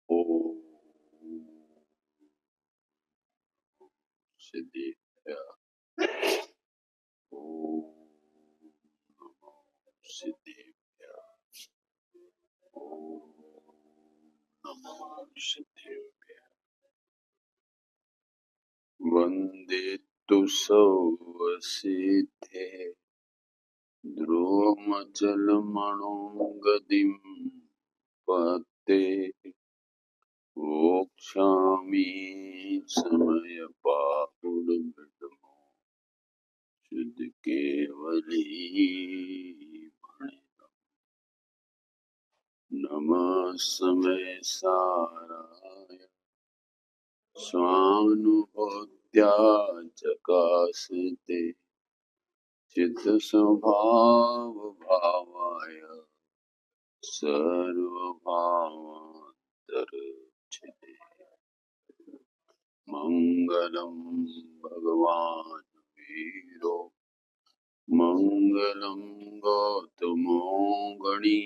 ओम सिद्धि ओम नमो सिद्धेभ्यः ओम नमो सिद्धेभ्यः वन्दे तु सौवसिद्धे ध्रुवमचलमणो गतिं पते वोक्षामि समयपाहुडविडमो शुद्ध केवली नमः समय साराय स्वानुभूत्या चकासते चित्त स्वभाव भावाय सर्वभावान्तरचिते मंगलम भगवान वीरो मंगलम गौतमो गणी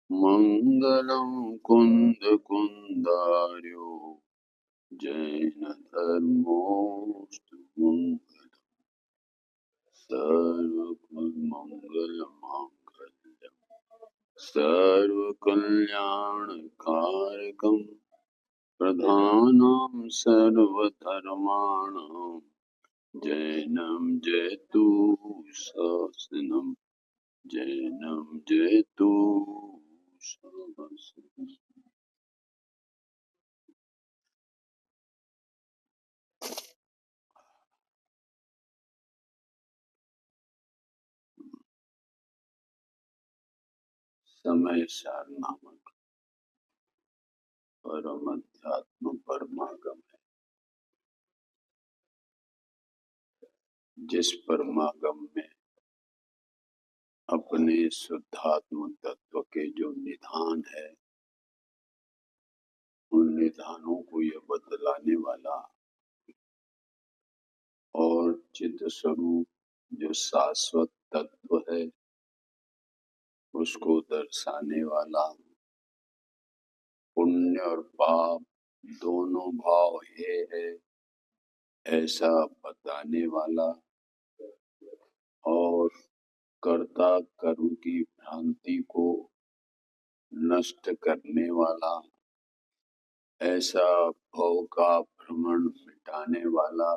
मंगलम कुंद कुंदार्यो जैन धर्मोस्तु मंगल सर्वकुल मंगल मांगल्यम सर्वकल्याणकारकम प्रधानं सर्वधर्माणां जैनं जयतु शासनं जैनं जयतु शासनम्। समय सार नामक परम अध्यात्म परमागम है। जिस परमागम में अपने शुद्धात्म तत्व के जो निधान है, उन निधानों को यह बदलाने वाला और चित्त स्वरूप जो शाश्वत तत्व है उसको दर्शाने वाला, पुण्य और पाप दोनों भाव है ऐसा बताने वाला और कर्ता कर्म की भ्रांति को नष्ट करने वाला, ऐसा भव का भ्रमण मिटाने वाला,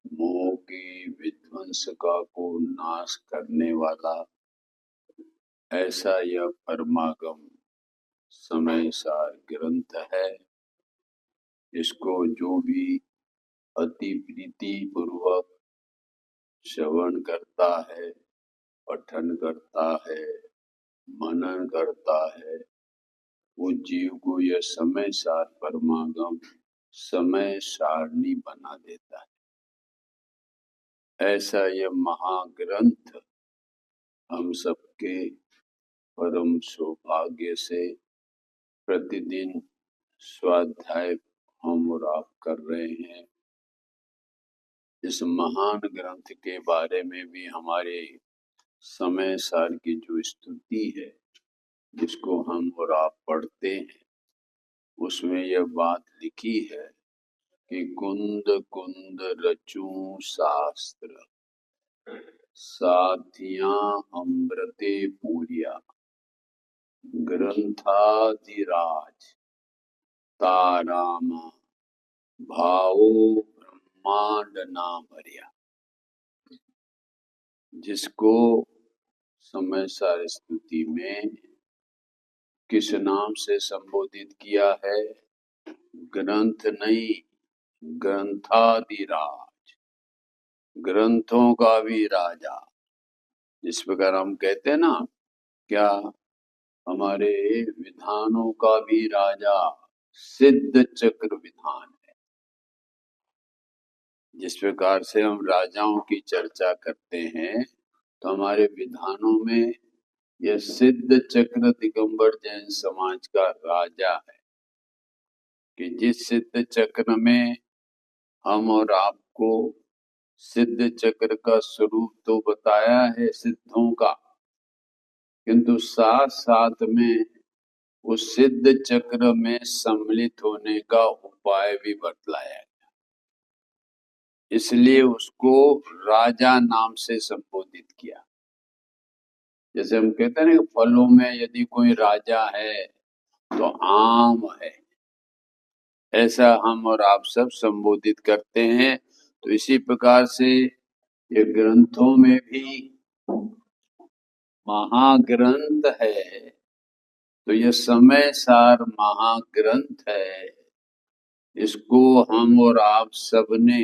मोह की विध्वंसका को नाश करने वाला, ऐसा यह परमागम समय सार ग्रंथ है। इसको जो भी अति प्रीति पूर्वक श्रवण करता है, पठन करता है, मनन करता है, वो जीव को यह समय सार परमागम समय सारणी बना देता है। ऐसा यह महाग्रंथ हम सबके परम सौभाग्य से प्रतिदिन स्वाध्याय हम और आप कर रहे हैं। इस महान ग्रंथ के बारे में भी हमारे समय सार की जो स्तुति है, जिसको हम और आप पढ़ते हैं, उसमें यह बात लिखी है कि कुंद कुंद रचूं शास्त्र साथियां अमृते पूरिया ग्रंथाधिराज तारामा भावो ब्रह्मांड ना भरिया। जिसको समय सार स्तुति में किस नाम से संबोधित किया है? ग्रंथ नहीं, ग्रंथाधिराज, ग्रंथों का भी राजा। जिस प्रकार हम कहते हैं ना, क्या हमारे विधानों का भी राजा सिद्ध चक्र विधान है। जिस प्रकार से हम राजाओं की चर्चा करते हैं, तो हमारे विधानों में यह सिद्ध चक्र दिगंबर जैन समाज का राजा है कि जिस सिद्ध चक्र में हम और आपको सिद्ध चक्र का स्वरूप तो बताया है सिद्धों का, किंतु साथ साथ में उस सिद्ध चक्र में सम्मिलित होने का उपाय भी बतलाया गया। इसलिए उसको राजा नाम से संबोधित किया। जैसे हम कहते हैं ना कि फलों में यदि कोई राजा है तो आम है, ऐसा हम और आप सब संबोधित करते हैं। तो इसी प्रकार से ये ग्रंथों में भी महाग्रंथ है, तो ये समय सार महाग्रंथ है। इसको हम और आप सबने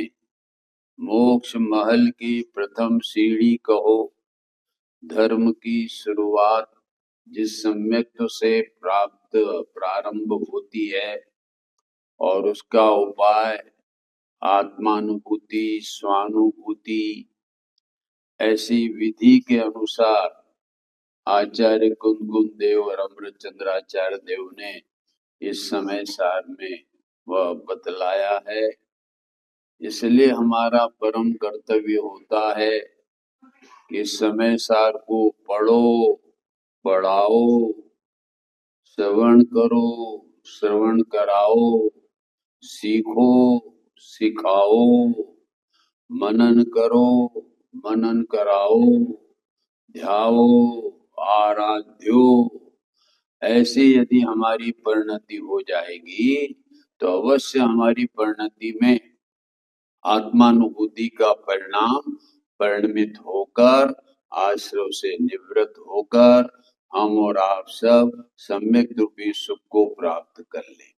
मोक्ष महल की प्रथम सीढ़ी कहो, धर्म की शुरुआत जिस सम्यक से प्रारंभ होती है और उसका उपाय आत्मानुभूति, स्वानुभूति, ऐसी विधि के अनुसार आचार्य कुंदकुंद देव और अमृतचंद्राचार्य देव ने इस समय सार में वह बतलाया है। इसलिए हमारा परम कर्तव्य होता है कि समय सार को पढ़ो, पढ़ाओ, श्रवण करो, श्रवण कराओ, सीखो, सिखाओ, मनन करो, मनन कराओ, ध्याओ, आराध्यो। ऐसी यदि हमारी परिणति हो जाएगी तो अवश्य हमारी परिणति में आत्मानुभूति का परिणाम परिणमित होकर, आश्रव से निवृत्त होकर हम और आप सब सम्यक रूपी सुख को प्राप्त कर लेंगे।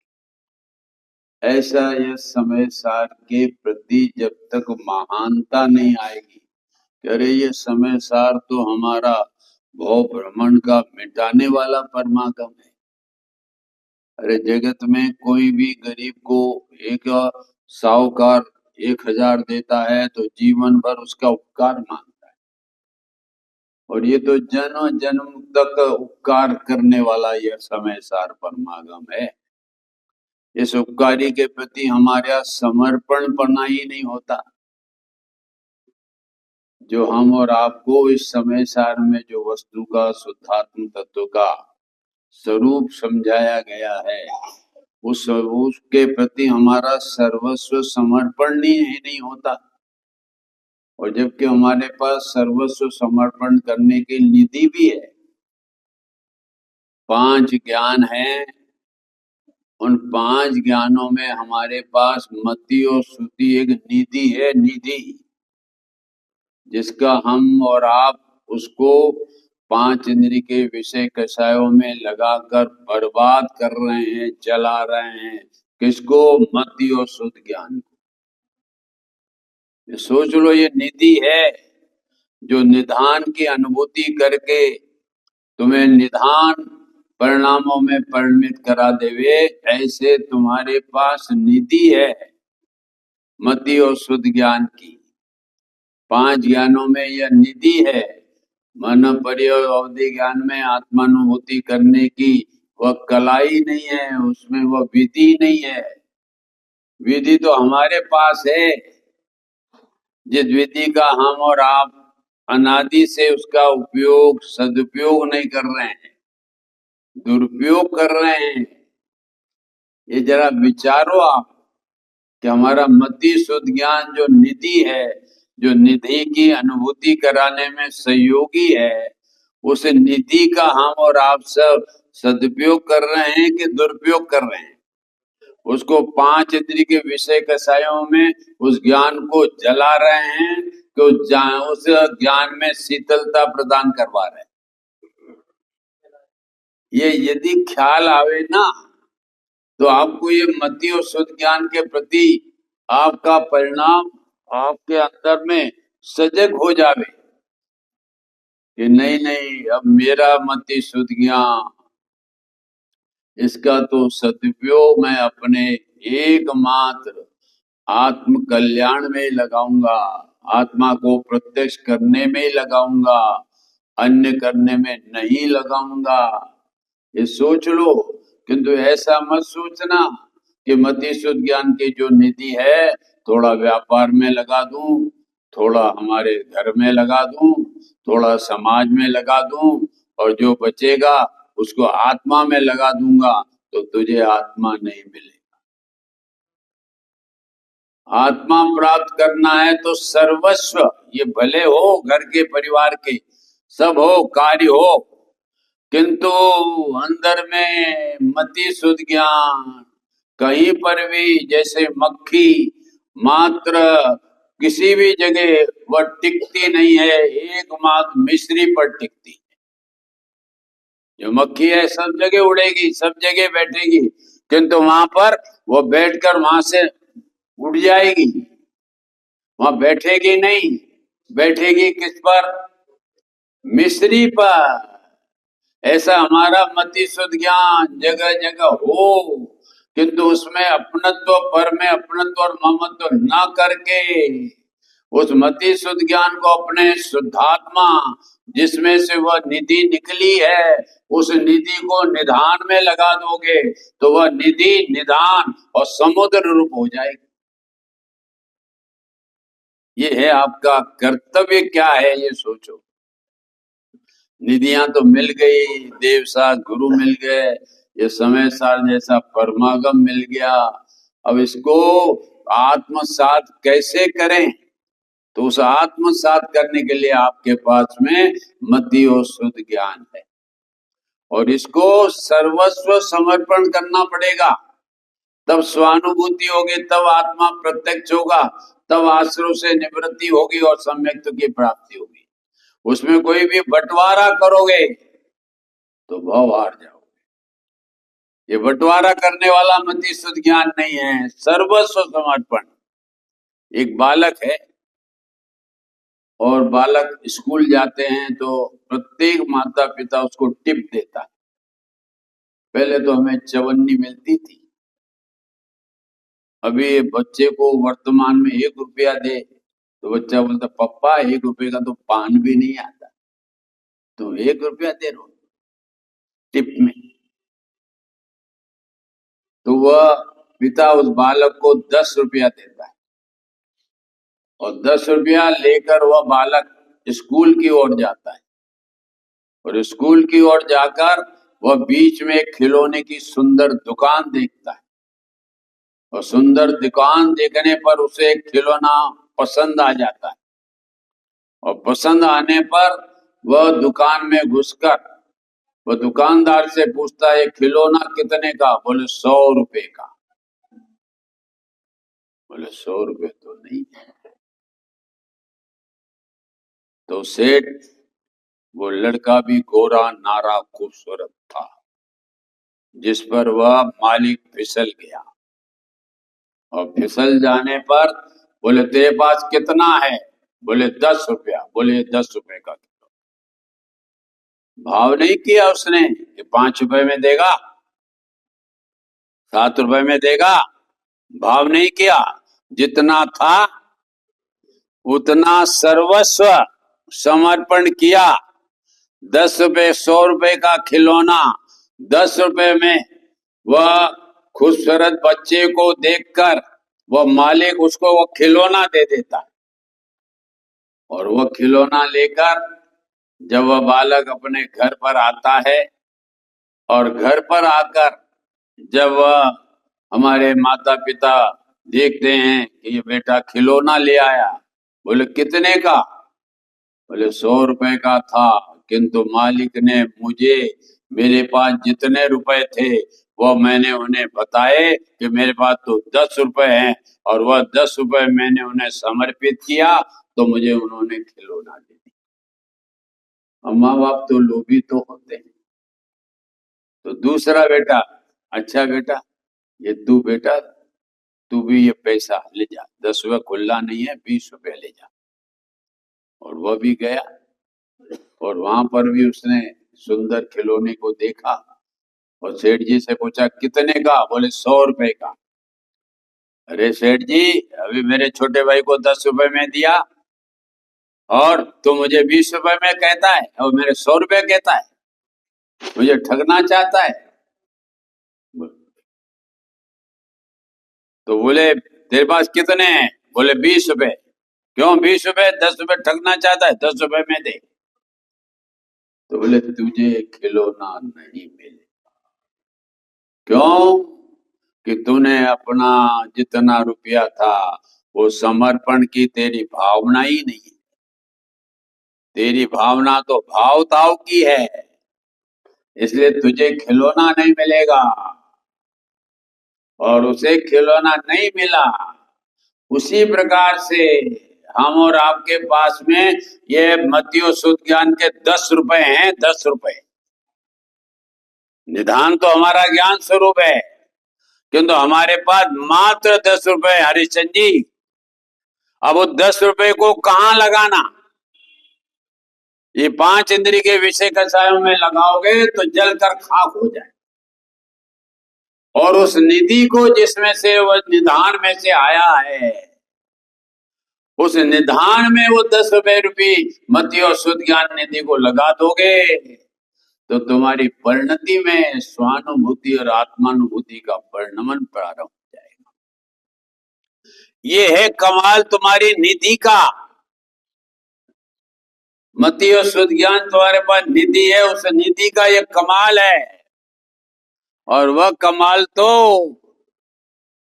ऐसा यह समय सार के प्रति जब तक महानता नहीं आएगी, अरे ये समय सार तो हमारा भव भ्रमण का मिटाने वाला परमागम है। अरे जगत में कोई भी गरीब को एक साहूकार 1000 देता है तो जीवन भर उसका उपकार मानता है, और ये तो जन्म जन्म तक उपकार करने वाला यह समय सार परमागम है। इस उपकारी के प्रति हमारा समर्पण पना ही नहीं होता। जो हम और आपको इस समय सार में जो वस्तु का, शुद्धात्म तत्व का स्वरूप समझाया गया है, उसके प्रति हमारा सर्वस्व समर्पण ही नहीं होता। और जबकि हमारे पास सर्वस्व समर्पण करने की निधि भी है, 5 ज्ञान है, उन 5 ज्ञानों में हमारे पास मति और श्रुति एक निधि है, निधि, जिसका हम और आप उसको 5 इंद्रिय के विषय कषायों में लगाकर बर्बाद कर रहे हैं, जला रहे हैं। किसको? मति और शुद्ध ज्ञान को। ये सोच लो, ये निधि है जो निधान की अनुभूति करके तुम्हें निधान परिणामों में परिणमित करा देवे। ऐसे तुम्हारे पास निधि है मति और शुद्ध ज्ञान की। 5 ज्ञानों में यह निधि है। मन परियोग अवधि ज्ञान में आत्मानुभूति करने की वह कला ही नहीं है, उसमें वह विधि नहीं है। विधि तो हमारे पास है, जिस विधि का हम और आप अनादि से उसका उपयोग, सदुपयोग नहीं कर रहे हैं, दुरुपयोग कर रहे हैं। ये जरा विचारो आप कि हमारा मति शुद्ध ज्ञान जो निधि है, जो निधि की अनुभूति कराने में सहयोगी है, उस निधि का हम और आप सब सदुपयोग कर रहे हैं कि दुरुपयोग कर रहे हैं? उसको 5 इंद्रिय के विषय कषायों में उस ज्ञान को जला रहे हैं कि उस ज्ञान में शीतलता प्रदान करवा रहे हैं। ये यदि ख्याल आवे ना, तो आपको ये मति और शुद्ध ज्ञान के प्रति आपका परिणाम आपके अंदर में सजग हो जावे कि नहीं नहीं, अब मेरा मति शुद्ध ज्ञान, इसका तो सदुपयोग मैं अपने एकमात्र आत्म कल्याण में लगाऊंगा, आत्मा को प्रत्यक्ष करने में लगाऊंगा, अन्य करने में नहीं लगाऊंगा। ये सोच लो। किंतु ऐसा मत सोचना कि मति शुद्ध ज्ञान की जो निधि है थोड़ा व्यापार में लगा दूं, थोड़ा हमारे घर में लगा दूं, थोड़ा समाज में लगा दूं, और जो बचेगा उसको आत्मा में लगा दूंगा तो तुझे आत्मा नहीं मिलेगा। आत्मा प्राप्त करना है तो सर्वस्व, ये भले हो घर के परिवार के, सब हो, कार्य हो, किंतु अंदर में मति शुद्ध ज्ञान कहीं पर भी, जैसे मक्खी मात्र किसी भी जगह वह टिकती नहीं है, एकमात्र मिश्री पर टिकती है। जो मक्खी है सब जगह उड़ेगी, सब जगह बैठेगी, किंतु वहां पर वो बैठकर वहां से उड़ जाएगी, वहां बैठेगी नहीं। बैठेगी किस पर? मिश्री पर। ऐसा हमारा मति शुद्ध ज्ञान जगह जगह हो, किंतु उसमें अपनत्व, पर में अपनत्व और ममत्व न करके उस मति शुद्ध ज्ञान को अपने शुद्धात्मा जिसमें से वह निधि निकली है, उस निधि को निधान में लगा दोगे तो वह निधि निधान और समुद्र रूप हो जाएगी। ये है आपका कर्तव्य। क्या है ये सोचो। निधियां तो मिल गई, देव साथ गुरु मिल गए, ये समय सार जैसा परमागम मिल गया। अब इसको आत्मसात कैसे करें? तो उस आत्मसात करने के लिए आपके पास में मति और शुद्ध ज्ञान है, और इसको सर्वस्व समर्पण करना पड़ेगा। तब स्वानुभूति होगी, तब आत्मा प्रत्यक्ष होगा, तब आश्रव से निवृत्ति होगी और सम्यक्त्व की प्राप्ति होगी। उसमें कोई भी बंटवारा करोगे तो भाव हार जाओगे। ये बंटवारा करने वाला मति शुद्ध ज्ञान नहीं है, सर्वस्व समर्पण। एक बालक है और बालक स्कूल जाते हैं तो प्रत्येक माता पिता उसको टिप देता है। पहले तो हमें चवन्नी मिलती थी, अभी बच्चे को वर्तमान में 1 रुपया दे तो बच्चा बोलता पप्पा 1 रुपये का तो पान भी नहीं आता, तो 1 रुपया दे रहे हो टिप में। तो वह पिता उस बालक को 10 रुपया देता है और 10 रुपया लेकर वह बालक स्कूल की ओर जाता है, और स्कूल की ओर जाकर वह बीच में एक खिलौने की सुंदर दुकान देखता है, और सुंदर दुकान देखने पर उसे एक खिलौना पसंद आ जाता है, और पसंद आने पर वह दुकान में घुसकर वह दुकानदार से पूछता है खिलौना कितने का? बोले 100 रुपए का। बोले 100 रुपए तो नहीं है। तो सेठ, वो लड़का भी गोरा नारा खूबसूरत था, जिस पर वह मालिक फिसल गया, और फिसल जाने पर बोले तेरे पास कितना है? बोले 10 रुपया। बोले 10 रुपए का किलो। भाव नहीं किया उसने कि 5 रुपए में देगा, 7 रुपए में देगा, भाव नहीं किया। जितना था उतना सर्वस्व समर्पण किया। 10 रुपए, 100 रुपए का खिलौना, 10 रुपए में वह खूबसूरत बच्चे को देखकर वह मालिक उसको वह खिलौना दे देता है, और वह खिलौना लेकर जब वह बालक अपने घर पर आता है, और घर पर आकर जब वह हमारे माता पिता देखते हैं कि ये बेटा खिलौना ले आया, बोले कितने का? बोले 100 रुपए का था, किंतु मालिक ने मुझे, मेरे पास जितने रुपए थे वो मैंने उन्हें बताए कि मेरे पास तो 10 रुपए हैं, और वह 10 रुपए मैंने उन्हें समर्पित किया तो मुझे उन्होंने खिलौना दे दिया। माँ बाप तो लोभी तो होते हैं। तो दूसरा बेटा, अच्छा बेटा ये तू बेटा तू भी ये पैसा ले जा, 10 रुपये खुला नहीं है, 20 रुपये ले जा। और वह भी गया, और वहां पर भी उसने सुंदर खिलौने को देखा, और सेठ जी से पूछा कितने का? बोले 100 रुपए का। अरे सेठ जी, अभी मेरे छोटे भाई को 10 रुपए में दिया और तू मुझे 20 रुपए में कहता है, और मेरे 100 रुपए कहता है, मुझे ठगना चाहता है। तो बोले तेरे पास कितने हैं? बोले 20 रुपए। क्यों 20 रुपए? 10 रुपए ठगना चाहता है, 10 रुपए में दे। तो बोले तुझे खिलौना नहीं मिले। क्यों? कि तूने अपना जितना रुपया था वो समर्पण की तेरी भावना ही नहीं है। तेरी भावना तो भाव ताव की है, इसलिए तुझे खिलौना नहीं मिलेगा। और उसे खिलौना नहीं मिला, उसी प्रकार से हम और आपके पास में ये मतियो शुद्ध ज्ञान के 10 रुपए हैं। 10 रुपए निधान तो हमारा ज्ञान स्वरूप है, किंतु हमारे पास मात्र 10 रुपए। हरिश्चंद्र जी, अब वो 10 रुपए को कहाँ लगाना? ये 5 इंद्रिय के विषय कषायों में लगाओगे तो जलकर खाक हो जाए। और उस निधि को जिसमें से वो निधान में से आया है, उस निधान में वो 10 रुपए मति और शुद्ध ज्ञान निधि को लगा दोगे तो तुम्हारी परिणति में स्वानुभूति और आत्मानुभूति का परिणमन प्रारंभ हो जाएगा। ये है कमाल तुम्हारी निधि का। मति और शुद्ध ज्ञान तुम्हारे पास निधि है, उस निधि का ये कमाल है। और वह कमाल तो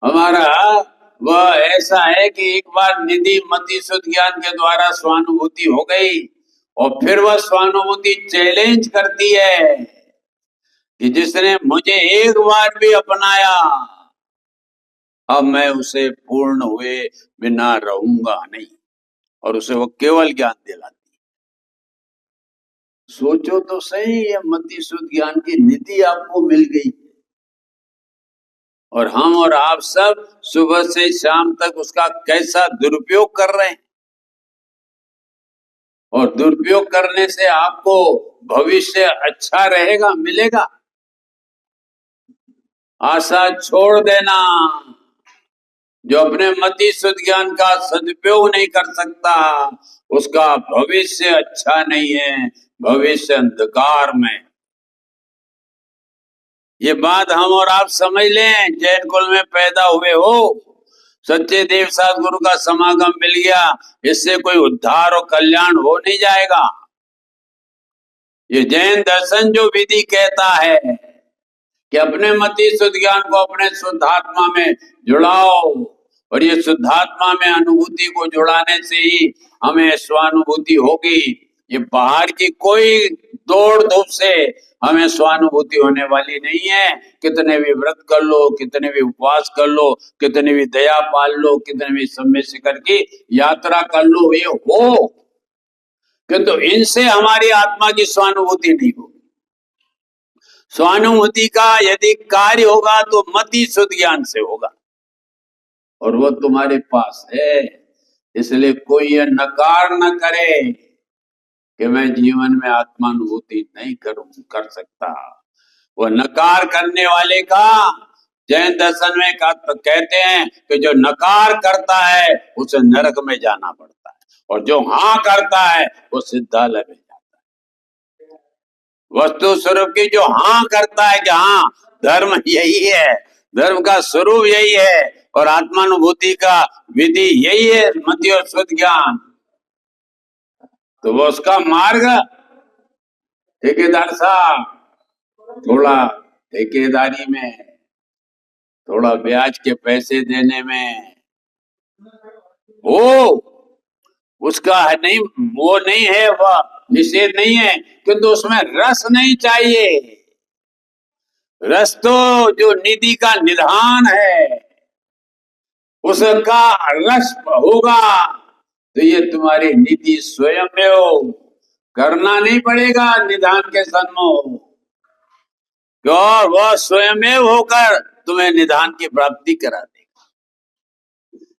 हमारा वह ऐसा है कि एक बार निधि मति शुद्ध ज्ञान के द्वारा स्वानुभूति हो गई और फिर वह स्वानुभूति चैलेंज करती है कि जिसने मुझे एक बार भी अपनाया, अब मैं उसे पूर्ण हुए बिना रहूंगा नहीं। और उसे वो केवल ज्ञान दिलाती। सोचो तो सही, ये मति शुद्ध ज्ञान की निधि आपको मिल गई और हम और आप सब सुबह से शाम तक उसका कैसा दुरुपयोग कर रहे हैं। और दुरुपयोग करने से आपको भविष्य अच्छा रहेगा, मिलेगा। आशा छोड़ देना। जो अपने मति शुद्ध ज्ञान का सदुपयोग नहीं कर सकता, उसका भविष्य अच्छा नहीं है, भविष्य अंधकार में। ये बात हम और आप समझ लें। जैन कुल में पैदा हुए हो, सच्चे देव सद्गुरु का समागम मिल गया, इससे कोई उद्धार और कल्याण हो नहीं जाएगा। ये जैन दर्शन जो विधि कहता है कि अपने मति शुद्ध ज्ञान को अपने शुद्धात्मा में जुड़ाओ, और ये शुद्धात्मा में अनुभूति को जुड़ाने से ही हमें स्वानुभूति होगी। ये बाहर की कोई दौड़ धूप से हमें स्वानुभूति होने वाली नहीं है। कितने भी व्रत कर लो, कितने भी उपवास कर लो, कितने भी दया पाल लो, कितने भी समय शिखर की यात्रा कर लो, ये हो, किंतु इनसे हमारी आत्मा की स्वानुभूति नहीं होगी। स्वानुभूति का यदि कार्य होगा तो मति शुद्ध ज्ञान से होगा, और वो तुम्हारे पास है। इसलिए कोई ये नकार न करे कि मैं जीवन में आत्मानुभूति नहीं कर सकता। वो नकार करने वाले का जैन दर्शन में कहते हैं कि जो नकार करता है उसे नरक में जाना पड़ता है, और जो हाँ करता है वो सिद्धालय में जाता है। वस्तु स्वरूप की जो हाँ करता है कि हाँ धर्म यही है, धर्म का स्वरूप यही है, और आत्मानुभूति का विधि यही है, मति और शुद्ध ज्ञान, तो वो उसका मार्ग। ठेकेदार साहब थोड़ा ठेकेदारी में, थोड़ा ब्याज के पैसे देने में हो, उसका नहीं, वो नहीं है, वह निषेध नहीं है, किंतु उसमें रस नहीं चाहिए। रस तो जो निधि का निधान है उसका रस होगा, तो ये तुम्हारी निधि स्वयं में हो, करना नहीं पड़ेगा निधान के सन्मुख, और वह स्वयं होकर तुम्हें निधान की प्राप्ति करा देगा।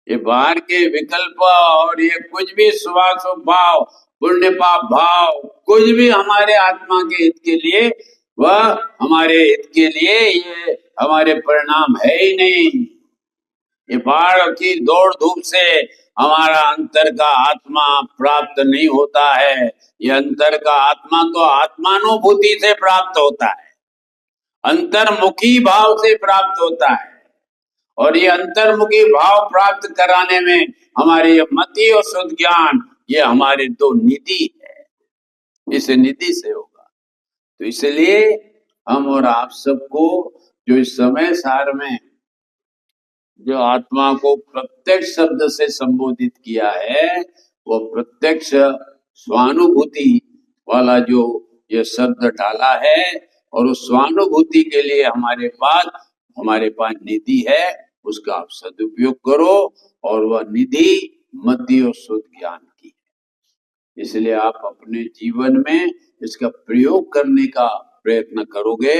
ये बाहर के विकल्प और ये कुछ भी शुभाशुभ भाव, पुण्य पाप भाव, कुछ भी हमारे आत्मा के हित के लिए, वह हमारे हित के लिए ये हमारे परिणाम है ही नहीं। ये बाहर की दौड़ धूप से हमारा अंतर का आत्मा प्राप्त नहीं होता है। ये अंतर का आत्मा तो आत्मानुभूति से प्राप्त होता है, अंतर्मुखी भाव से प्राप्त होता है। और ये अंतर्मुखी भाव प्राप्त कराने में हमारे ये मति और शुद्ध ज्ञान, ये हमारे दो निधि है, इस निधि से होगा। तो इसलिए हम और आप सबको जो इस समय सार में जो आत्मा को प्रत्यक्ष शब्द से संबोधित किया है, वो प्रत्यक्ष स्वानुभूति वाला जो ये शब्द डाला है, और उस स्वानुभूति के लिए हमारे पास निधि है, उसका आप सदुपयोग करो। और वह निधि मति और शुद्ध ज्ञान की है। इसलिए आप अपने जीवन में इसका प्रयोग करने का प्रयत्न करोगे।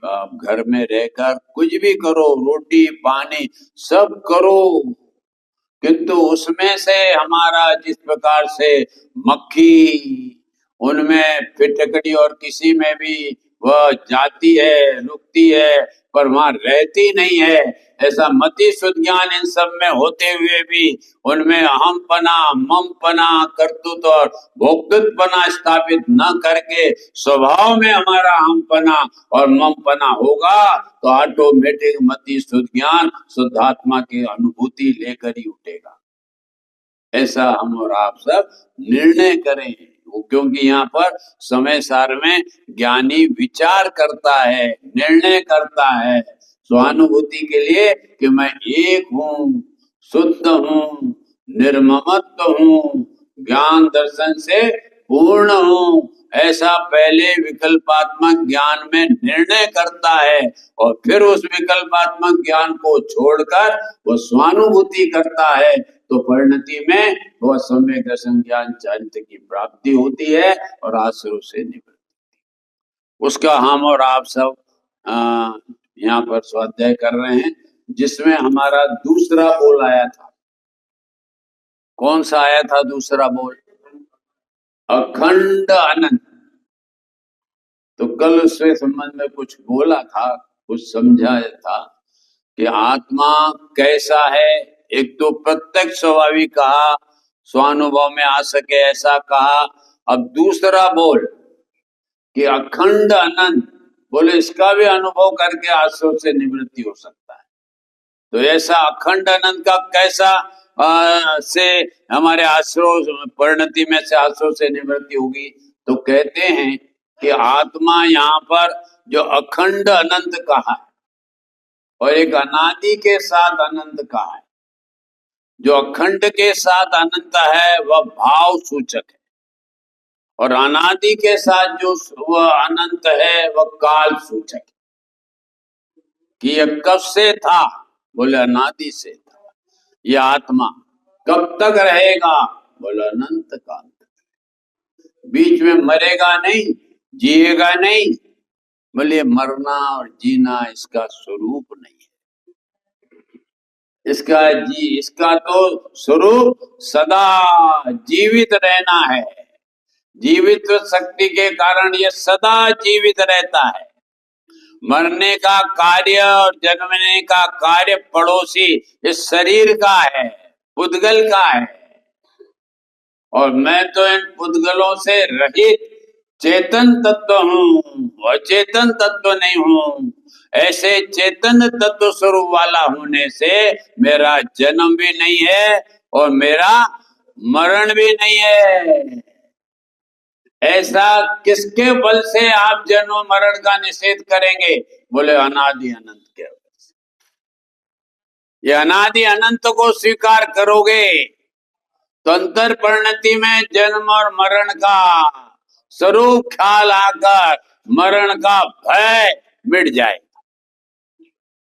आप घर में रहकर कुछ भी करो, रोटी पानी सब करो, किंतु उसमें से हमारा जिस प्रकार से मक्खी उनमें फिटकड़ी और किसी में भी वह जाती है, रुकती है, पर वहां रहती नहीं है, ऐसा मति शुद्ध ज्ञान इन सब में होते हुए भी उनमें अहमपना, ममपना, कर्तृत्व और भोक्तृत्वपना स्थापित न करके स्वभाव में हमारा अहमपना और ममपना होगा, तो ऑटोमेटिक मति शुद्ध ज्ञान शुद्धात्मा की अनुभूति लेकर ही उठेगा। ऐसा हम और आप सब निर्णय करें, क्योंकि यहाँ पर समय सार में ज्ञानी विचार करता है, निर्णय करता है स्वानुभूति के लिए कि मैं एक हूँ, शुद्ध हूँ, निर्ममत्व हूँ, ज्ञान दर्शन से पूर्ण हूँ, ऐसा पहले विकल्पात्मक ज्ञान में निर्णय करता है, और फिर उस विकल्पात्मक ज्ञान को छोड़कर वो स्वानुभूति करता है, तो परिणति में वह सम्यक दर्शन ज्ञान चारित्र की प्राप्ति होती है और आश्रय से निवृत्ति। उसका हम और आप सब यहाँ पर स्वाध्याय कर रहे हैं, जिसमें हमारा दूसरा बोल आया था। कौन सा आया था दूसरा बोल? अखंड अनंत। तो कल उसके संबंध में कुछ बोला था, कुछ समझाया था कि आत्मा कैसा है। एक तो प्रत्यक्ष स्वाभाविक कहा, स्वानुभव में आ सके ऐसा कहा। अब दूसरा बोल कि अखंड अनंत, बोले इसका भी अनुभव करके आश्रय से निवृत्ति हो सकता है। तो ऐसा अखंड अनंत का कैसा से हमारे आश्रय परिणति में से आश्रय से निवृत्ति होगी? तो कहते हैं कि आत्मा यहाँ पर जो अखंड अनंत कहा है और एक अनादि के साथ अनंत कहा है। जो अखंड के साथ अनंत है वह भाव सूचक है, और अनादि के साथ जो वह अनंत है वह काल सूचक है। कि यह कब से था? बोले अनादि से था। यह आत्मा कब तक रहेगा? बोले अनंत काल तक। बीच में मरेगा नहीं, जिएगा नहीं। बोले मरना और जीना इसका स्वरूप नहीं है। इसका तो स्वरूप सदा जीवित रहना है। जीवित शक्ति के कारण यह सदा जीवित रहता है। मरने का कार्य और जन्मने का कार्य पड़ोसी इस शरीर का है, पुद्गल का है। और मैं तो इन पुद्गलों से रहित चेतन तत्व हूँ, अचेतन तत्व नहीं हूँ। ऐसे चेतन तत्व स्वरूप वाला होने से मेरा जन्म भी नहीं है और मेरा मरण भी नहीं है। ऐसा किसके बल से आप जन्म मरण का निषेध करेंगे? बोले अनादि अनंत के बल से। ये अनादि अनंत को स्वीकार करोगे तो अंतर परिणति में जन्म और मरण का स्वरूप ख्याल आकर मरण का भय मिट जाएगा।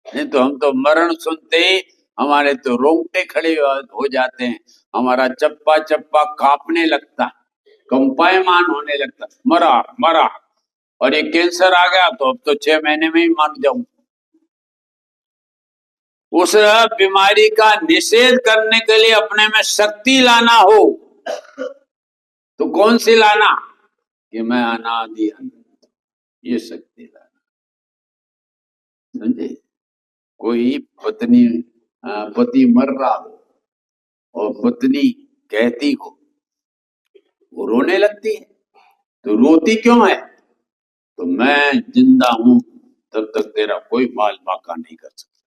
नहीं तो हम तो मरण सुनते ही हमारे तो रोंगटे खड़े हो जाते हैं, हमारा चप्पा चप्पा कांपने लगता है, कंपायमान होने लगता है। मरा मरा, और ये कैंसर आ गया तो अब तो 6 महीने में ही मर जाऊं। उस बीमारी का निषेध करने के लिए अपने में शक्ति लाना हो तो कौन सी लाना? कि मैं अनादि अनंत, ये शक्ति लाना। समझे? कोई पति मर रहा हो और पत्नी कहती हो, वो रोने लगती है, तो रोती क्यों है? तो मैं जिंदा हूं तब तक तेरा कोई माल बाका नहीं कर सकता,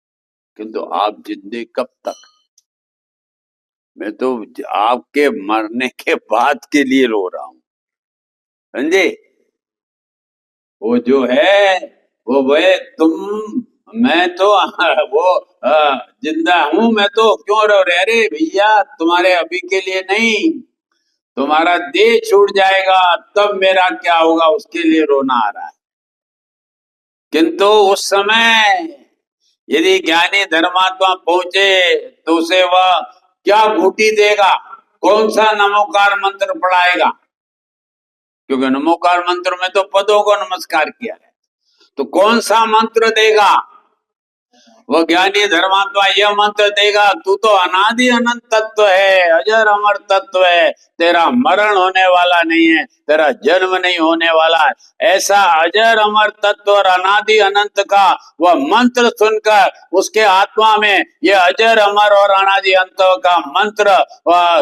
किंतु आप जिंदे कब तक? मैं तो आपके मरने के बाद के लिए रो रहा हूं। समझे? वो जो है वो वे तुम, मैं तो वो जिंदा हूं, मैं तो क्यों रो रहे? अरे भैया तुम्हारे अभी के लिए नहीं, तुम्हारा देह छूट जाएगा तब मेरा क्या होगा उसके लिए रोना आ रहा है। किंतु उस समय यदि ज्ञानी धर्मात्मा पहुंचे तो उसे वह क्या घूटी देगा, कौन सा नमोकार मंत्र पढ़ाएगा? क्योंकि नमोकार मंत्र में तो पदों को नमस्कार किया है, तो कौन सा मंत्र देगा? वो ज्ञानी धर्मात्मा यह मंत्र देगा, तू तो अनादि अनंत तत्व है, अजर अमर तत्व है, तेरा मरण होने वाला नहीं है, तेरा जन्म नहीं होने वाला है। ऐसा अजर अमर तत्व और अनादि अनंत का वह मंत्र सुनकर उसके आत्मा में यह अजर अमर और अनादि अनंत का मंत्र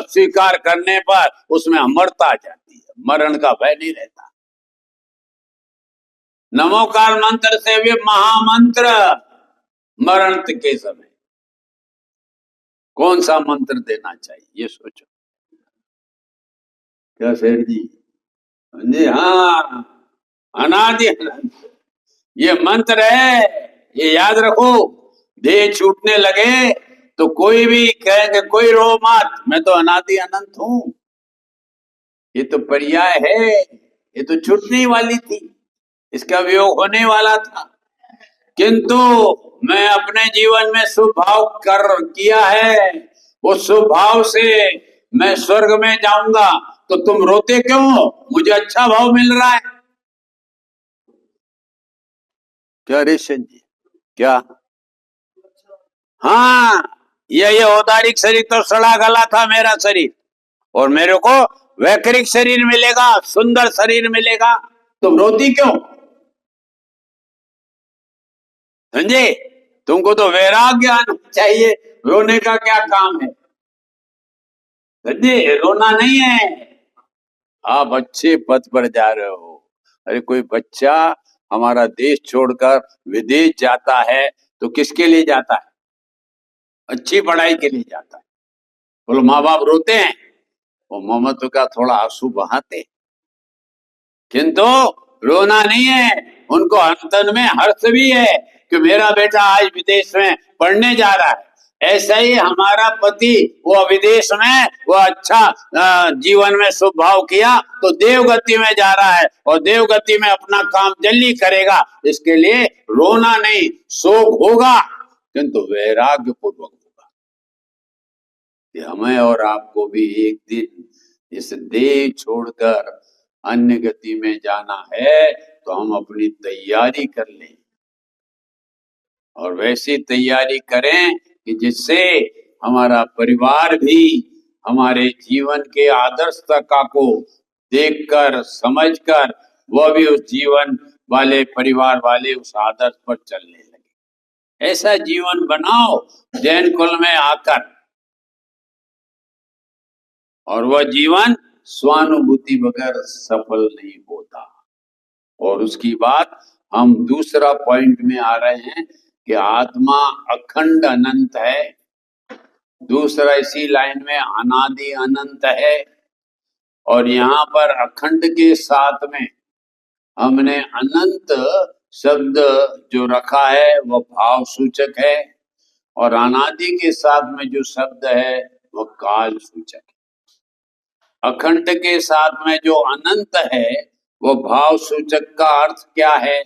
स्वीकार करने पर उसमें अमरता आ जाती है, मरण का भय नहीं रहता। नमोकार मंत्र से भी महामंत्र मरण के समय कौन सा मंत्र देना चाहिए ये सोचो। क्या शेर जी? जी हाँ, अनादि अनंत ये मंत्र है, ये याद रखो। देह छूटने लगे तो कोई भी कहेंगे कोई रो मत, मैं तो अनादि अनंत हूं। ये तो पर्याय है, ये तो छूटने वाली थी, इसका वियोग होने वाला था, किंतु मैं अपने जीवन में शुभ भाव किया है, उस शुभ भाव से मैं स्वर्ग में जाऊंगा, तो तुम रोते क्यों हो? मुझे अच्छा भाव मिल रहा है। क्या रेशन जी? क्या? हाँ, ये औदारिक शरीर तो सड़ा गला था मेरा शरीर, और मेरे को वैकृतिक शरीर मिलेगा, सुंदर शरीर मिलेगा, तुम रोती क्यों? समझे? तुमको तो वैराग्य आना चाहिए, रोने का क्या काम है? समझे? रोना नहीं है। आप अच्छे पथ पर जा रहे हो। अरे कोई बच्चा हमारा देश छोड़कर विदेश जाता है तो किसके लिए जाता है? अच्छी पढ़ाई के लिए जाता है। बोलो माँ बाप रोते हैं, वो मोहम्मद का थोड़ा आंसू बहाते, किंतु रोना नहीं है, उनको अंतन में हर्ष भी है कि मेरा बेटा आज विदेश में पढ़ने जा रहा है। ऐसा ही हमारा पति वो विदेश में वो अच्छा जीवन में शुभ भाव किया तो देवगति में जा रहा है, और देवगति में अपना काम जल्दी करेगा, इसके लिए रोना नहीं, शोक होगा, किंतु वैराग्य पूर्वक होगा कि हमें और आपको भी एक दिन इस देह छोड़कर अन्य गति में जाना है, तो हम अपनी तैयारी कर लें, और वैसी तैयारी करें कि जिससे हमारा परिवार भी हमारे जीवन के आदर्शता को देखकर समझकर वह भी उस जीवन वाले परिवार वाले उस आदर्श पर चलने लगे। ऐसा जीवन बनाओ जैन कुल में आकर, और वह जीवन स्वानुभूति बगैर सफल नहीं होता। और उसकी बात हम दूसरा पॉइंट में आ रहे हैं कि आत्मा अखंड अनंत है, दूसरा इसी लाइन में अनादि अनंत है, और यहाँ पर अखंड के साथ में हमने अनंत शब्द जो रखा है वह भाव सूचक है, और अनादि के साथ में जो शब्द है वह काल सूचक है। अखंड के साथ में जो अनंत है वो भाव सूचक का अर्थ क्या है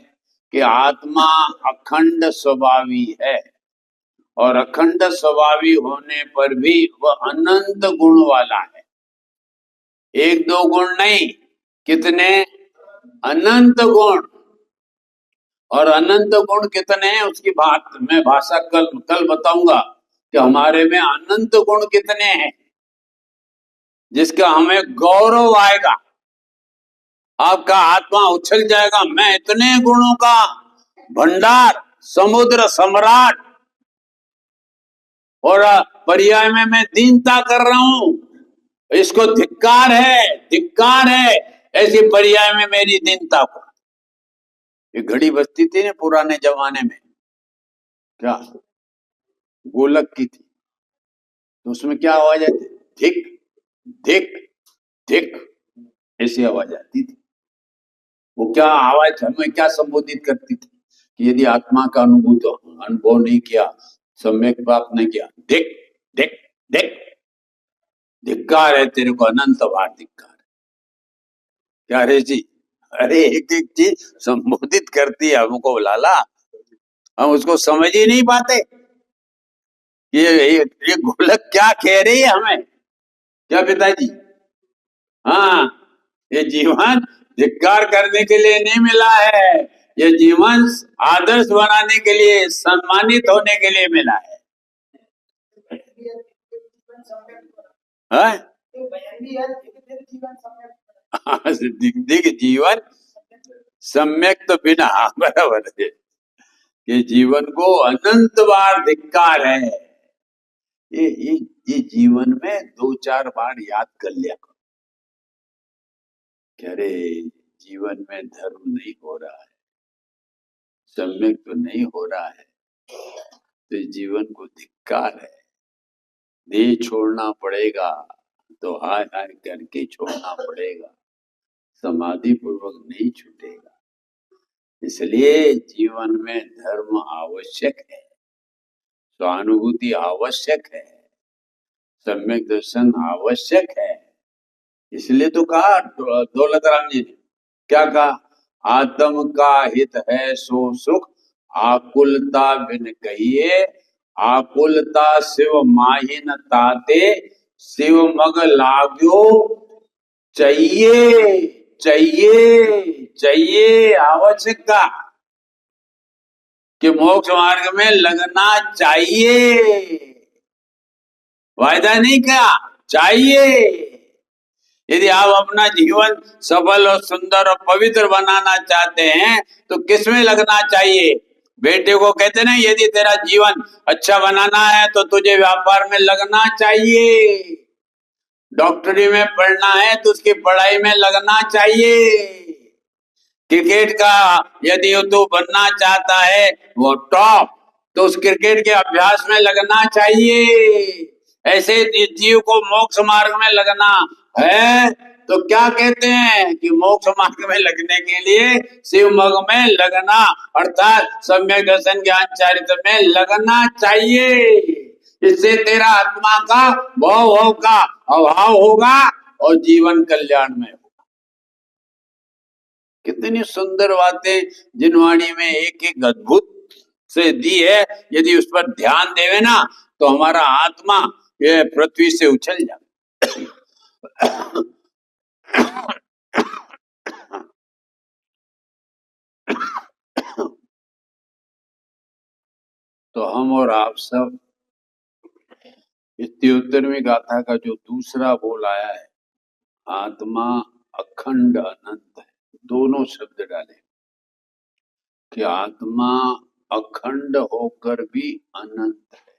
कि आत्मा अखंड स्वभावी है, और अखंड स्वभावी होने पर भी वह अनंत गुण वाला है। एक दो गुण नहीं, कितने? अनंत गुण। और अनंत गुण कितने हैं उसकी बात मैं भाषा कल बताऊंगा कि हमारे में अनंत गुण कितने हैं, जिसका हमें गौरव आएगा। आपका आत्मा उछल जाएगा, मैं इतने गुणों का भंडार, समुद्र सम्राट, और पर्याय में मैं दीनता कर रहा हूं, इसको धिक्कार है, धिक्कार है ऐसी पर्याय में मेरी दीनता को। ये घड़ी बजती थी ना पुराने जमाने में, क्या गोलक की थी, तो उसमें क्या आवाज आती? धिक धिक धिक, ऐसी आवाज आती थी। वो क्या आवाज हमें क्या संबोधित करती थी कि यदि आत्मा का अनुभव नहीं किया, सम्यक प्राप्त नहीं किया, देख देख देख, धिक्कार है तेरे को, अनंत बार धिक्कार। क्या रे जी, अरे एक एक चीज संबोधित करती है हमको लाला, हम उसको समझ ही नहीं पाते। ये गोलक क्या कह रही है हमें, क्या पिताजी? हाँ, ये जीवन धिक्कार करने के लिए नहीं मिला है, ये जीवन आदर्श बनाने के लिए, सम्मानित होने के लिए मिला है। जीवन सम्यक तो बिना, बराबर है, ये जीवन को अनंत बार धिक्कार है। ये जीवन में 2-4 बार याद कर लिया करो, क्या रे जीवन में धर्म नहीं हो रहा है, सम्यक तो नहीं हो रहा है, तो जीवन को धिक्कार है। देह छोड़ना पड़ेगा तो हाय हाय करके छोड़ना पड़ेगा, समाधि पूर्वक नहीं छूटेगा। इसलिए जीवन में धर्म आवश्यक है, स्वानुभूति आवश्यक है, सम्यक दर्शन आवश्यक है। इसलिए तो कहा दौलत राम जी ने, क्या कहा? आत्म का हित है सो सुख, आकुलता बिन कहिए, आकुलता शिव माहिन ताते, शिव मग लाग्यो चाहिए चाहिए चाहिए। आवश्यकता कि मोक्ष मार्ग में लगना चाहिए, वायदा नहीं क्या, चाहिए। यदि आप अपना जीवन सफल और सुंदर और पवित्र बनाना चाहते हैं तो किसमें लगना चाहिए? बेटे को कहते ना, यदि तेरा जीवन अच्छा बनाना है तो तुझे व्यापार में लगना चाहिए, डॉक्टरी में पढ़ना है तो उसकी पढ़ाई में लगना चाहिए, क्रिकेट का यदि तू बनना चाहता है वो टॉप, तो उस क्रिकेट के अभ्यास में लगना चाहिए। ऐसे जीव को मोक्ष मार्ग में लगना है तो क्या कहते हैं कि मोक्ष मार्ग में लगने के लिए शिव मग में लगना, अर्थात सम्यक दर्शन ज्ञान चरित्र में लगना चाहिए। इससे तेरा आत्मा का भाव का अभाव होगा और जीवन कल्याण में होगा। कितनी सुंदर बातें जिनवाणी में एक एक अद्भुत से दी है, यदि उस पर ध्यान देवे ना तो हमारा आत्मा ये पृथ्वी से उछल जाए। तो हम और आप सब इस 73वीं गाथा का जो दूसरा बोल आया है, आत्मा अखंड अनंत है, दोनों शब्द डाले कि आत्मा अखंड होकर भी अनंत है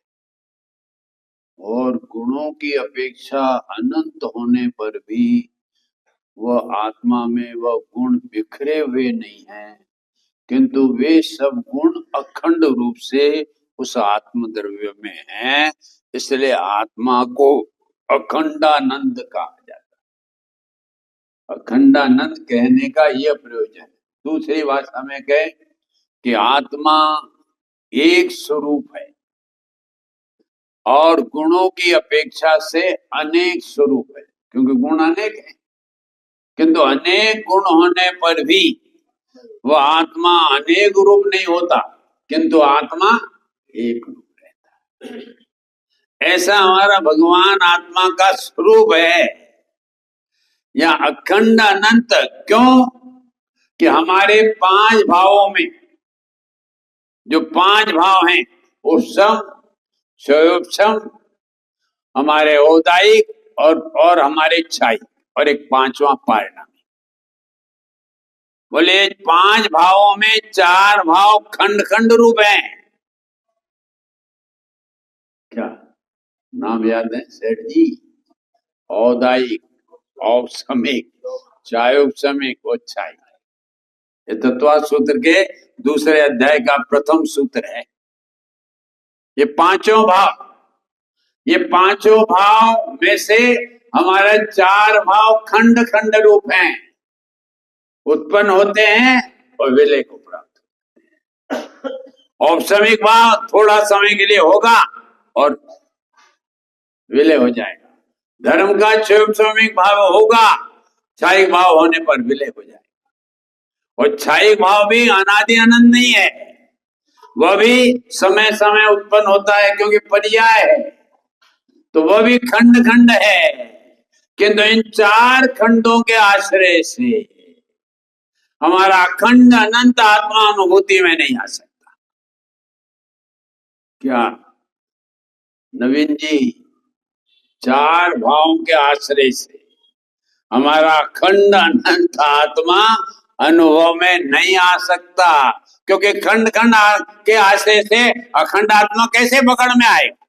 और गुणों की अपेक्षा अनंत होने पर भी वह आत्मा में वह गुण बिखरे हुए नहीं है, किंतु वे सब गुण अखंड रूप से उस आत्म द्रव्य में हैं। इसलिए आत्मा को अखंडानंद कहा जाता है। अखंडानंद कहने का यह प्रयोजन है। दूसरी भाषा में कहे कि आत्मा एक स्वरूप है और गुणों की अपेक्षा से अनेक स्वरूप है, क्योंकि गुण अनेक है, किंतु अनेक गुण होने पर भी वह आत्मा अनेक रूप नहीं होता, किंतु आत्मा एक रूप रहता है। ऐसा हमारा भगवान आत्मा का स्वरूप है, या अखंड अनंत। क्यों कि हमारे 5 भावों में जो 5 भाव हैं, उपशम, क्षयोपशम, हमारे औदायिक और हमारे इच्छाई, और एक 5वां परिणामी। बोले 5 भावों में 4 भाव खंड खंड रूप हैं। क्या नाम याद है सेठ जी? औदायिक, औपशमिक, क्षयोपशमिक और इच्छाई। ये तत्व सूत्र के दूसरे अध्याय का प्रथम सूत्र है। ये पांचों भाव में से हमारे 4 भाव खंड खंड रूप हैं। उत्पन्न होते हैं और विलय को प्राप्त होते हैं। औपसमिक भाव थोड़ा समय के लिए होगा और विलय हो जाएगा। धर्म का क्षोभसमिक भाव होगा, क्षायिक भाव होने पर विलय हो जाएगा। और क्षायिक भाव भी अनादि अनंत नहीं है, वह भी समय समय उत्पन्न होता है क्योंकि पर्याय है, तो वह भी खंड खंड है। किंतु इन चार खंडों के आश्रय से हमारा अखंड अनंत आत्मा अनुभूति में नहीं आ सकता। क्या नवीन जी? चार भावों के आश्रय से हमारा अखंड अनंत आत्मा अनुभव में नहीं आ सकता, क्योंकि खंड खंड के आश्रय से अखंड आत्मा कैसे पकड़ में आएगा?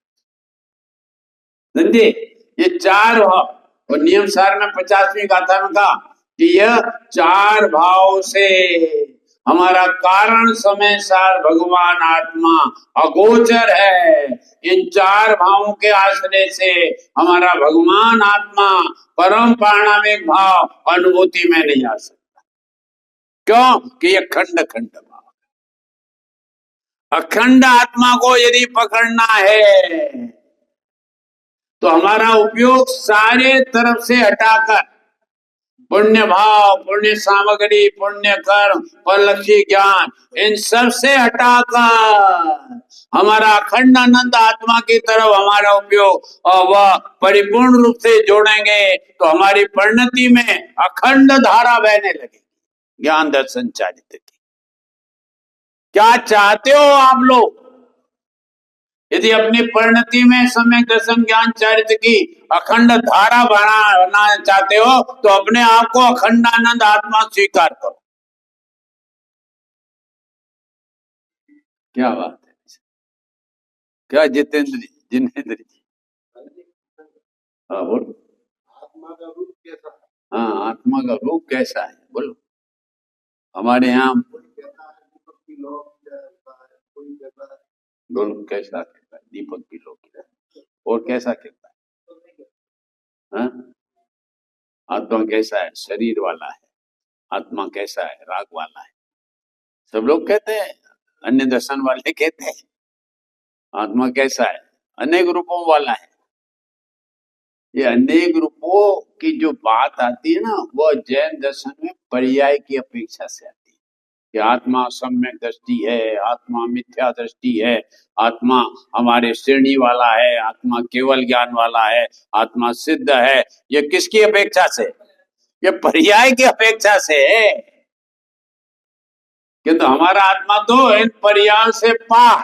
समझे? ये चार भाव, और नियम सार में 50वीं गाथा में कहा कि यह चार भाव से हमारा कारण समय सार भगवान आत्मा अगोचर है। इन चार भावों के आश्रय से हमारा भगवान आत्मा परम पारणामिक भाव अनुभूति में नहीं आ सकता। क्यों? कि यह खंड खंड भाव। अखंड आत्मा को यदि पकड़ना है तो हमारा उपयोग सारे तरफ से हटाकर पुण्य भाव, पुण्य सामग्री, पुण्य कर्म, फललक्षी ज्ञान, इन सब से हटाकर हमारा अखंड अनंत आत्मा की तरफ हमारा उपयोग और वह परिपूर्ण रूप से जोड़ेंगे तो हमारी परिणति में अखंड धारा बहने लगेगी, ज्ञान दर्शन चारित्र की। क्या चाहते हो आप लोग? यदि अपनी परिणति में सम्यक दर्शन ज्ञान चारित्र की अखंड धारा बनाना चाहते हो तो अपने आप को अखंड आनंद आत्मा स्वीकार करो। क्या बात है? क्या जितेंद्र जी? हाँ बोलो। आत्मा का रूप कैसा है? हाँ, आत्मा का रूप कैसा है बोलो। हमारे यहाँ बोलो कैसा कहता है? दीपक भी लोग और कैसा कहता है? हाँ? आत्मा कैसा है? शरीर वाला है। आत्मा कैसा है? राग वाला है। सब लोग कहते हैं, अन्य दर्शन वाले कहते हैं आत्मा कैसा है? अनेक रूपों वाला है। ये अनेक रूपों की जो बात आती है ना, वह जैन दर्शन में पर्याय की अपेक्षा से आती है कि आत्मा सम्यक दृष्टि है, आत्मा मिथ्या दृष्टि है, आत्मा हमारे श्रेणी वाला है, आत्मा केवल ज्ञान वाला है, आत्मा सिद्ध है। ये किसकी अपेक्षा से? ये पर्याय की अपेक्षा से है। किंतु हमारा आत्मा तो इन पर्यायों से पार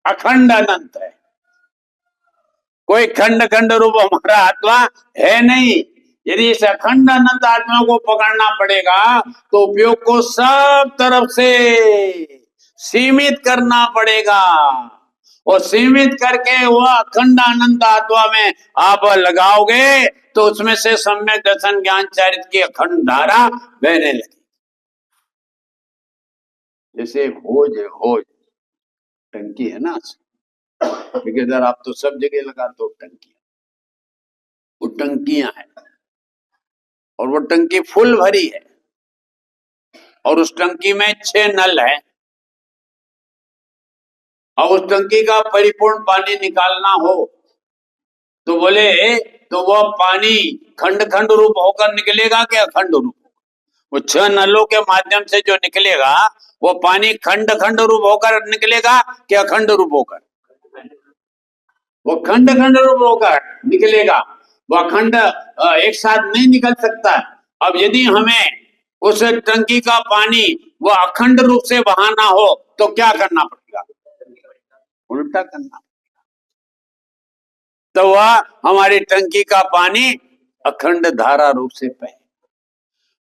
अखंड अनंत है। कोई खंड खंड रूप हमारा आत्मा है नहीं। यदि इस अखंड अनंत आत्मा को पकड़ना पड़ेगा तो उपयोग को सब तरफ से सीमित करना पड़ेगा, और सीमित करके वह अखंड अनंत आत्मा में आप लगाओगे तो उसमें से सम्यक दर्शन ज्ञान चारित्र की अखंड धारा बहने लगी। जैसे होज टंकी है ना, ठेकेदार आप तो सब जगह लगाते हो टंकी, वो टंकियां हैं और वो टंकी फुल भरी है और उस टंकी में 6 नल है और उस टंकी का परिपूर्ण पानी निकालना हो तो बोले तो वह पानी खंड खंड रूप होकर निकलेगा कि अखंड रूप? वो 6 नलों के माध्यम से जो निकलेगा वो पानी खंड खंड रूप होकर निकलेगा कि अखंड रूप होकर? वो खंड खंड रूप होकर निकलेगा। वो अखंड एक साथ नहीं निकल सकता। अब यदि हमें उस टंकी का पानी वो अखंड रूप से बहाना हो तो क्या करना पड़ेगा? उल्टा करना पड़ेगा, तो वह हमारी टंकी का पानी अखंड धारा रूप से बहे।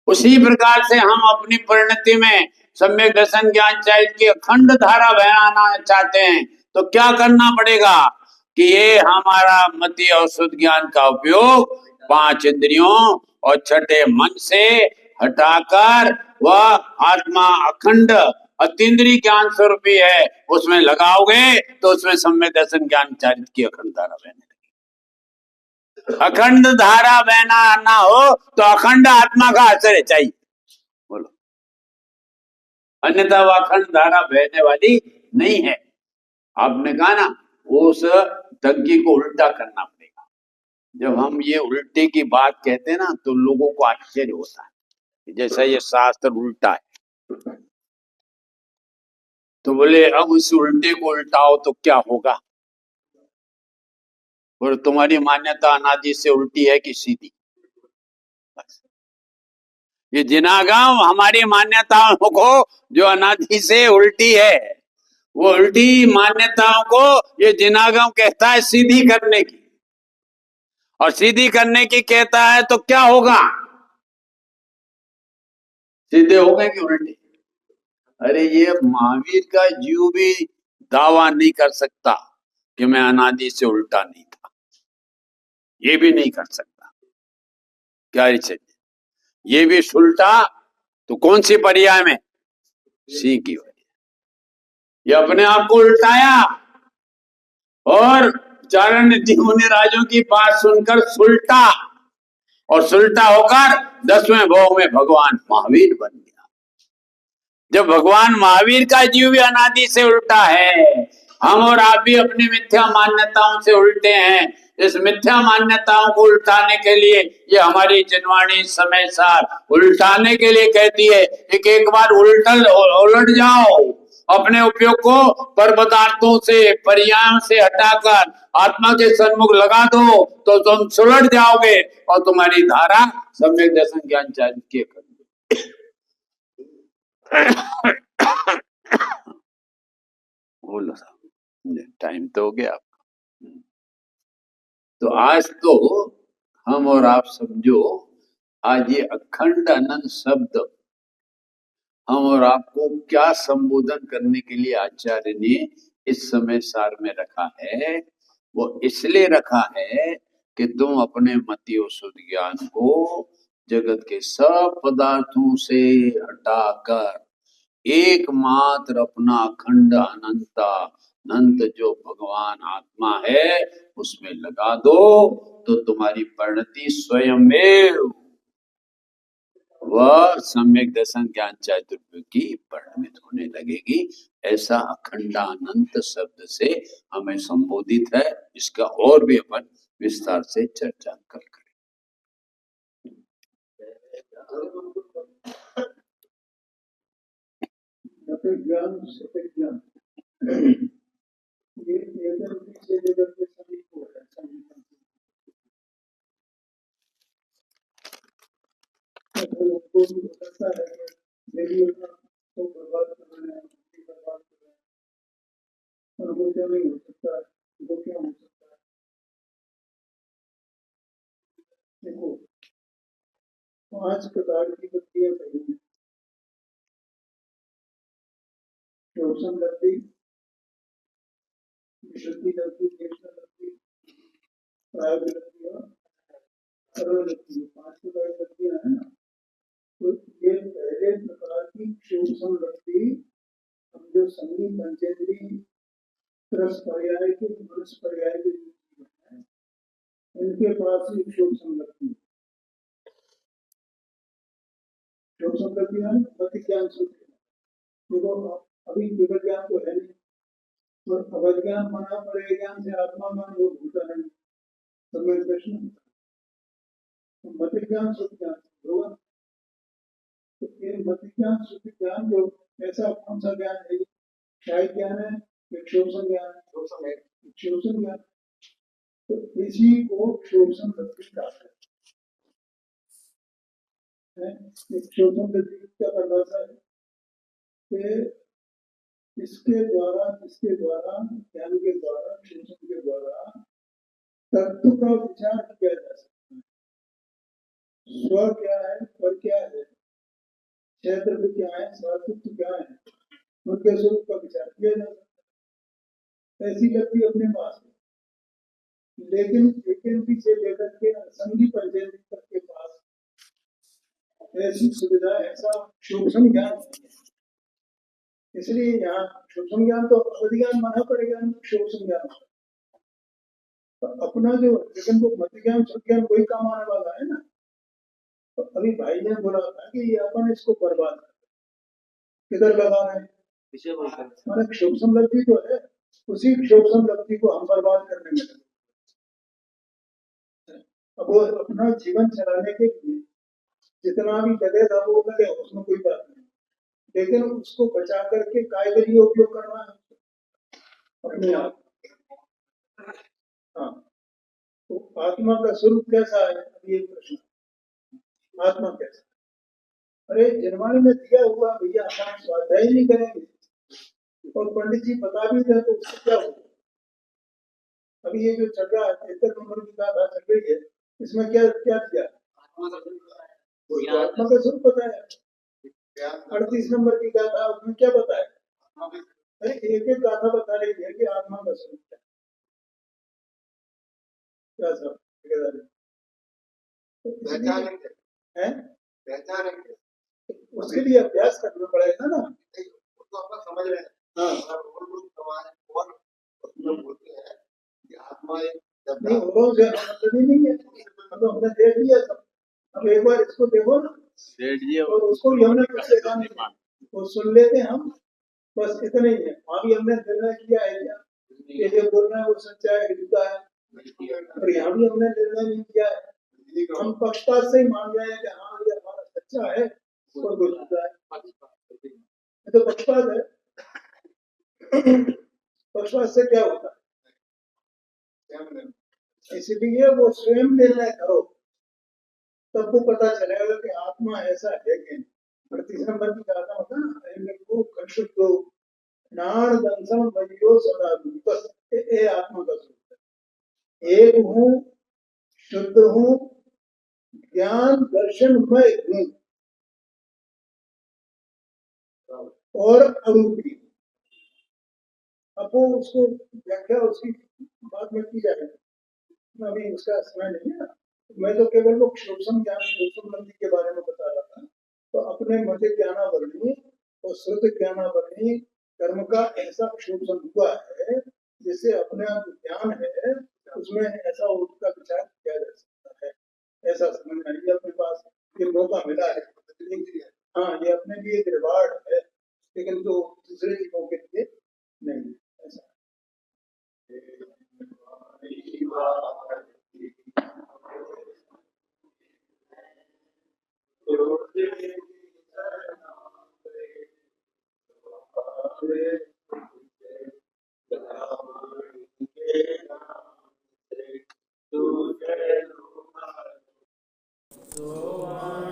उसी प्रकार से हम अपनी परिणति में सम्यक दर्शन ज्ञान चारित्र की अखंड धारा बहाना चाहते हैं तो क्या करना पड़ेगा कि ये हमारा मति और शुद्ध ज्ञान का उपयोग 5 इंद्रियों और छठे मन से हटाकर वह आत्मा अखंड अतीन्द्रिय ज्ञान स्वरूपी है उसमें लगाओगे तो उसमें सम्यक दर्शन ज्ञान चारित्र की अखंड धारा बहने लगेगी। अखंड धारा बहना ना हो तो अखंड आत्मा का आश्रय चाहिए। अन्यथा वह अखंड धारा बहने वाली नहीं है। आपने कहा ना, उस धग्गे को उल्टा करना पड़ेगा। जब हम ये उल्टे की बात कहते हैं ना, तो लोगों को आश्चर्य होता है, जैसा ये शास्त्र उल्टा है। तो बोले अब उस उल्टे को उल्टाओ तो क्या होगा? और तुम्हारी मान्यता अनादि से उल्टी है कि सीधी? बस ये जिनागम हमारी मान्यताओं को जो अनादि से उल्टी है, वो उल्टी मान्यताओं को ये जिनागम कहता है सीधी करने की। और सीधी करने की कहता है तो क्या होगा? सीधे हो गए कि उल्टे? अरे ये महावीर का जीव भी दावा नहीं कर सकता कि मैं अनादि से उल्टा नहीं था। ये भी नहीं कर सकता। क्या चाहिए? ये भी उल्टा तो कौन सी पर्याय में? सी की वजह। ये अपने आप को उल्टाया और चारण निधि मुनि राजों की बात सुनकर सुलटा, और सुलटा होकर 10वें भाव में भगवान महावीर बन गया। जब भगवान महावीर का जीव भी अनादि से उल्टा है, हम और आप भी अपनी मिथ्या मान्यताओं से उल्टे हैं। इस मिथ्या मान्यताओं को उल्टाने के लिए ये हमारी जिनवाणी समय सार उल्टाने के लिए कहती है कि एक बार उलट जाओ, अपने उपयोग को पर पदार्थों से पर्यायों से हटाकर आत्मा के सन्मुख लगा दो, तो तुम सुलट जाओगे और तुम्हारी धारा सम्यक दर्शन ज्ञान चारित्र्य कर। बोलो साहब, टाइम तो हो गया आपका। तो आज तो हम और आप समझो, आज ये अखंड अनंत शब्द हम और आपको क्या संबोधन करने के लिए आचार्य ने इस समय सार में रखा है। वो इसलिए रखा है कि तुम अपने मति और शुद्ध ज्ञान को जगत के सब पदार्थों से हटाकर एकमात्र अपना अखंड अनंत जो भगवान आत्मा है उसमें लगा दो, तो तुम्हारी परिणति स्वयं वह सम्यक दर्शन ज्ञान चातुर्य की परिणमित होने लगेगी। ऐसा अखंडानंत शब्द से हमें संबोधित है। इसका और भी अपन विस्तार से चर्चा कल करें। ज्ञान नहीं हो सकता, वो क्या हो सकता है? देखो, 5 प्रकार की वृत्तियां कही हैं। शोषण वृत्ति, विशुद्धि वृत्ति, चेष्टा वृत्ति, प्राय वृत्ति और सरल वृत्ति, 5 प्रकार की वृत्तियां है ना। तो ये पहले प्रकार की शोषण वृत्ति हम जो संगीत पंचेंद्री रस पर्याय के मनस पर्याय के है, इनके पास ही शोषण वृत्ति है। मति ज्ञान सूत्र देखो, अभी केवल ज्ञान तो है नहीं, तो अवज्ञान मना पड़े ज्ञान से आत्मा मान वो भूता नहीं, समय प्रश्न मति ज्ञान शुद्ध ज्ञान होगा। तो ये मति ज्ञान शुद्ध ज्ञान जो ऐसा कौन सा ज्ञान है? शायद ज्ञान है, शोषण ज्ञान है, शोषण ज्ञान। तो इसी को शोषण वृत्ति कहते हैं। शोषण वृत्ति का परिभाषा है कि इसके द्वारा ज्ञान के द्वारा शोषण के द्वारा तत्व का विचार किया जा सकता है। स्व क्या है, पर क्या है, क्षेत्र क्या है, स्वास्थ्य क्या है, उनके स्वरूप का विचार किया जा सकता है। ऐसी गति अपने पास है, लेकिन से लेकर के संगी पंचेंद्र तक के पास ऐसी सुविधा, ऐसा सूक्ष्म ज्ञान नहीं है। इसलिए यहाँ सूक्ष्म ज्ञान तो अवधिज्ञान माना पड़ेगा, सूक्ष्म ज्ञान तो अपना जो लेकिन वो मत ज्ञान शुद्ध ज्ञान वही काम आने वाला है ना। तो अभी भाई ने बोला था कि ये अपन इसको बर्बाद कर, किधर लगा रहे हैं? माने क्षोभ समृद्धि तो है, उसी क्षोभ समृद्धि को हम बर्बाद करने में लगे। अब वो अपना जीवन चलाने के लिए जितना भी जगह था वो लगे, उसमें कोई बात नहीं, लेकिन उसको बचा करके काय के लिए उपयोग करना है अपने आप। हाँ, तो आत्मा का स्वरूप कैसा है, अब ये प्रश्न, आत्मा कैसा? अरे जन्माने में दिया हुआ भैया, हम स्वाध्याय नहीं करेंगे और पंडित जी बता भी दे तो उससे क्या होगा? अभी ये जो चल रहा है 73 नंबर की गाथा चल रही है, इसमें क्या क्या किया? आत्मा का स्वरूप बताया। 38 नंबर की गाथा, उसमें क्या बताया? अरे एक एक गाथा बता रही है कि आत्मा का स्वरूप क्या सब है, उसके लिए अभ्यास करना पड़ेगा ना। तो आप समझ रहे हैं? हाँ, बोलते हैं कि आत्मा नहीं, वो मतलब ही नहीं है, मतलब हमने देख लिया सब। अब एक बार इसको देखो ना, और उसको भी हमने कुछ देखा नहीं, वो सुन लेते हम, बस इतना ही है। अभी हमने निर्णय किया है क्या कि ये बोलना है वो सच्चा है झूठा है, और यहाँ भी हमने निर्णय नहीं किया है। हम पक्षपात से ही मान रहे हैं कि हाँ ये हमारा सच्चा है और वो झूठा है, ये तो पक्षपात है। पक्षपात से क्या होता है? इसलिए वो स्वयं निर्णय करो, तब वो पता चलेगा कि आत्मा ऐसा है कि नहीं। 38 नंबर की गाथा होता है ना, को कंशुद्धो नाण दंसम वयो सदा, बस ये आत्मा का स्वरूप है। एक हूँ, शुद्ध हूँ, ज्ञान दर्शनमय हूँ और अरूपी। अब वो उसको व्याख्या उसकी बाद में की जाएगी, अभी उसका समय नहीं है। मैं तो केवल वो सूक्ष्म ज्ञान, सूक्ष्म मंदी के बारे में बता रहा था। तो अपने मध्य ज्ञानावरणी और श्रुत ज्ञानावरणी कर्म का ऐसा सूक्ष्म हुआ है जिससे अपने आप ज्ञान है उसमें ऐसा उसका विचार किया जा सकता है। ऐसा समझ आइए, अपने पास ये मौका मिला है। हाँ, ये अपने लिए एक रिवार्ड है, लेकिन तो दूसरे जीवों के लिए नहीं। ऐसा